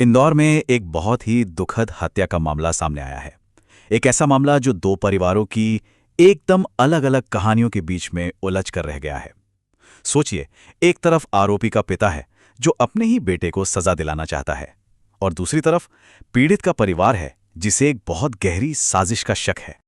इंदौर में एक बहुत ही दुखद हत्या का मामला सामने आया है। एक ऐसा मामला जो दो परिवारों की एकदम अलग-अलग कहानियों के बीच में उलझ कर रह गया है। सोचिए, एक तरफ आरोपी का पिता है जो अपने ही बेटे को सजा दिलाना चाहता है, और दूसरी तरफ पीड़ित का परिवार है जिसे एक बहुत गहरी साजिश का शक है।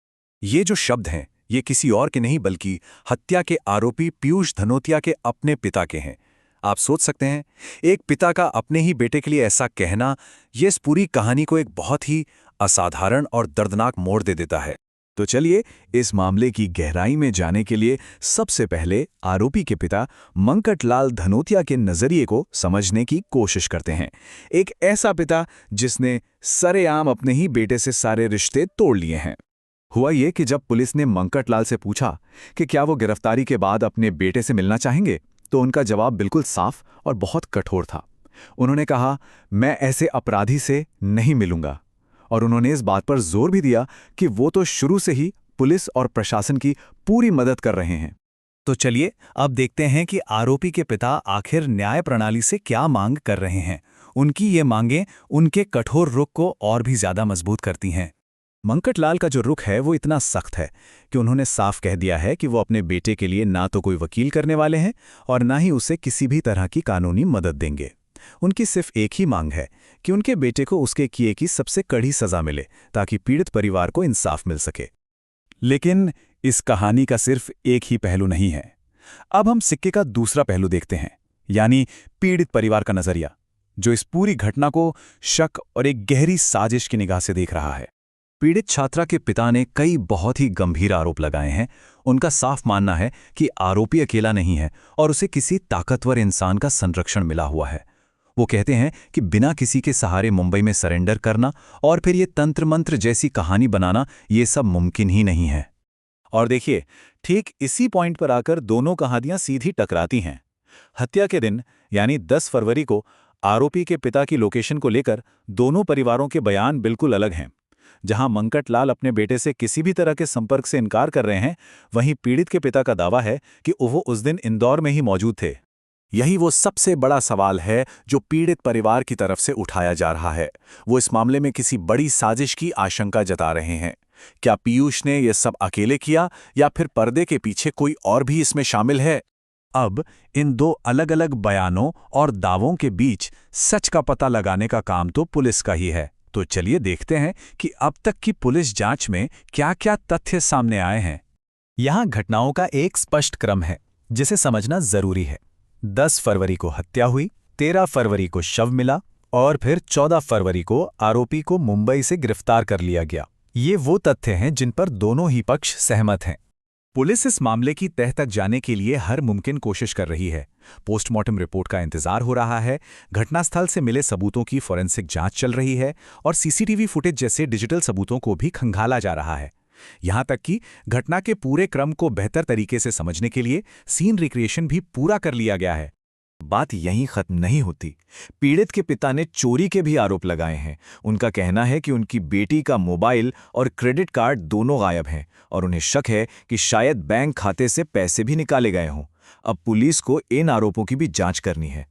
ये जो शब्द हैं, ये किसी और के नहीं बल्कि हत्या के आरोपी पीयूष धनोतिया के अपने पिता के हैं। आप सोच सकते हैं, एक पिता का अपने ही बेटे के लिए ऐसा कहना, ये इस पूरी कहानी को एक बहुत ही असाधारण और दर्दनाक मोड़ दे देता है। तो चलिए, इस मामले की गहराई में जाने के लिए सबसे पहले आरोपी के पिता मंकटलाल धनोतिया के नजरिए को समझने की कोशिश करते हैं। एक ऐसा पिता जिसने सरेआम अपने ही बेटे से सारे रिश्ते तोड़ लिए हैं। हुआ ये कि जब पुलिस ने मंकटलाल से पूछा कि क्या वो गिरफ्तारी के बाद अपने बेटे से मिलना चाहेंगे, तो उनका जवाब बिल्कुल साफ और बहुत कठोर था। उन्होंने कहा, मैं ऐसे अपराधी से नहीं मिलूंगा। और उन्होंने इस बात पर जोर भी दिया कि वो तो शुरू से ही पुलिस और प्रशासन की पूरी मदद कर रहे हैं। तो चलिए अब देखते हैं कि आरोपी के पिता आखिर न्याय प्रणाली से क्या मांग कर रहे हैं। उनकी ये मांगें उनके कठोर रुख को और भी ज्यादा मजबूत करती हैं। मंकटलाल का जो रुख है वो इतना सख्त है कि उन्होंने साफ कह दिया है कि वो अपने बेटे के लिए ना तो कोई वकील करने वाले हैं और ना ही उसे किसी भी तरह की कानूनी मदद देंगे। उनकी सिर्फ एक ही मांग है कि उनके बेटे को उसके किए की सबसे कड़ी सजा मिले, ताकि पीड़ित परिवार को इंसाफ मिल सके। लेकिन इस कहानी का सिर्फ एक ही पहलू नहीं है। अब हम सिक्के का दूसरा पहलू देखते हैं, यानी पीड़ित परिवार का नजरिया, जो इस पूरी घटना को शक और एक गहरी साजिश की निगाह से देख रहा है। पीड़ित छात्रा के पिता ने कई बहुत ही गंभीर आरोप लगाए हैं। उनका साफ मानना है कि आरोपी अकेला नहीं है और उसे किसी ताकतवर इंसान का संरक्षण मिला हुआ है। वो कहते हैं कि बिना किसी के सहारे मुंबई में सरेंडर करना और फिर ये तंत्र मंत्र जैसी कहानी बनाना, ये सब मुमकिन ही नहीं है। और देखिए, ठीक इसी पॉइंट पर आकर दोनों कहानियां सीधी टकराती हैं। हत्या के दिन यानी 10 फरवरी को आरोपी के पिता की लोकेशन को लेकर दोनों परिवारों के बयान बिल्कुल अलग हैं। जहां मंकटलाल अपने बेटे से किसी भी तरह के संपर्क से इनकार कर रहे हैं, वहीं पीड़ित के पिता का दावा है कि वो उस दिन इंदौर में ही मौजूद थे। यही वो सबसे बड़ा सवाल है जो पीड़ित परिवार की तरफ से उठाया जा रहा है। वो इस मामले में किसी बड़ी साजिश की आशंका जता रहे हैं। क्या पीयूष ने यह सब अकेले किया या फिर पर्दे के पीछे कोई और भी इसमें शामिल है? अब इन दो अलग-अलग बयानों और दावों के बीच सच का पता लगाने का काम तो पुलिस का ही है। तो चलिए देखते हैं कि अब तक की पुलिस जांच में क्या-क्या तथ्य सामने आए हैं। यहां घटनाओं का एक स्पष्ट क्रम है जिसे समझना जरूरी है। 10 फरवरी को हत्या हुई, 13 फरवरी को शव मिला और फिर 14 फरवरी को आरोपी को मुंबई से गिरफ्तार कर लिया गया। ये वो तथ्य हैं जिन पर दोनों ही पक्ष सहमत हैं। पुलिस इस मामले की तह तक जाने के लिए हर मुमकिन कोशिश कर रही है। पोस्टमार्टम रिपोर्ट का इंतजार हो रहा है, घटनास्थल से मिले सबूतों की फॉरेंसिक जांच चल रही है और सीसीटीवी फुटेज जैसे डिजिटल सबूतों को भी खंगाला जा रहा है। यहां तक कि घटना के पूरे क्रम को बेहतर तरीके से समझने के लिए सीन रिक्रिएशन भी पूरा कर लिया गया है। बात यहीं खत्म नहीं होती। पीड़ित के पिता ने चोरी के भी आरोप लगाए हैं। उनका कहना है कि उनकी बेटी का मोबाइल और क्रेडिट कार्ड दोनों गायब हैं और उन्हें शक है कि शायद बैंक खाते से पैसे भी निकाले गए हों। अब पुलिस को इन आरोपों की भी जांच करनी है।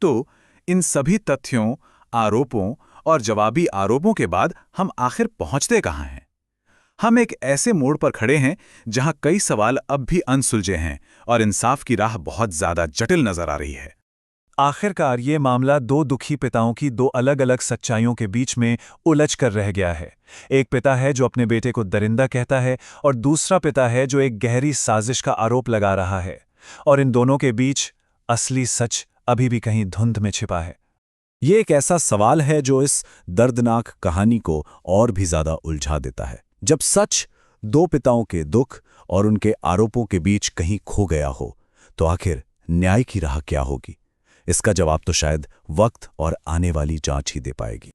तो इन सभी तथ्यों, आरोपों और जवाबी आरोपों के बाद हम आखिर पहुंचते कहां हैं? हम एक ऐसे मोड़ पर खड़े हैं जहां कई सवाल अब भी अनसुलझे हैं और इंसाफ की राह बहुत ज्यादा जटिल नजर आ रही है। आखिरकार ये मामला दो दुखी पिताओं की दो अलग-अलग सच्चाइयों के बीच में उलझ कर रह गया है। एक पिता है जो अपने बेटे को दरिंदा कहता है और दूसरा पिता है जो एक गहरी साजिश का आरोप लगा रहा है। और इन दोनों के बीच असली सच अभी भी कहीं धुंध में छिपा है। ये एक ऐसा सवाल है जो इस दर्दनाक कहानी को और भी ज्यादा उलझा देता है। जब सच दो पिताओं के दुख और उनके आरोपों के बीच कहीं खो गया हो, तो आखिर न्याय की राह क्या होगी? इसका जवाब तो शायद वक्त और आने वाली जांच ही दे पाएगी।